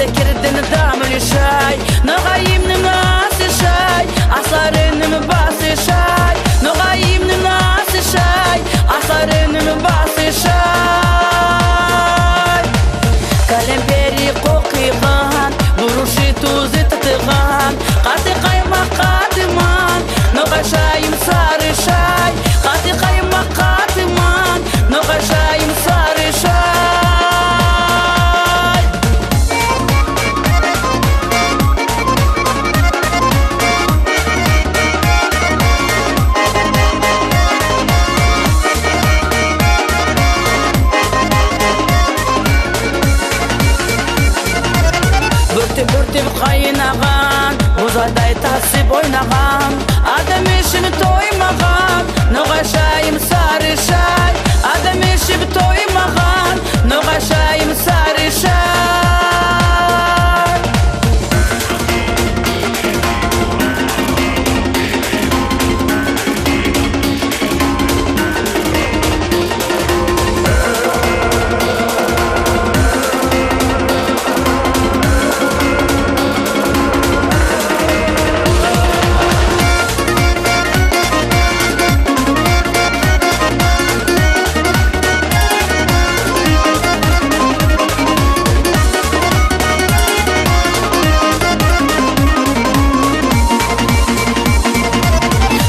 Басекерден дамлы шай, ногаимным насы шай, асларыным басы шай, ногаимным насы шай, асларыным басы шай. Калемпери кокыган, буруши тузы татыган, каты кайма катыман, ногашайым сары шай, каты кайма катыман, ногашайым сары шай. Бүртіп қайынаған, ұзадай тасып ойнаған, адам ешім тоймаған, ноғашайым сары шай, адам ешім тоймаған, ноғашайым сары шай.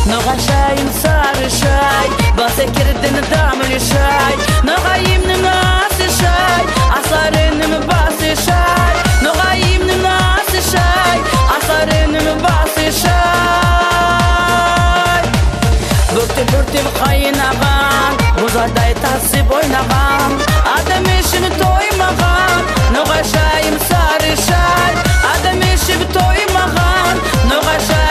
Ноғашайым сары шай, басекерден дамлы шай, ноғайымным насы шай, асларыным басы шай, ноғайымным насы шай, асларыным басы шай. Бүртіп қайынаған, ұзадай тасып ойнаған, адам ешім тоймаған, ноғашайым сары шай, адам ешім тоймаған, ноғашайым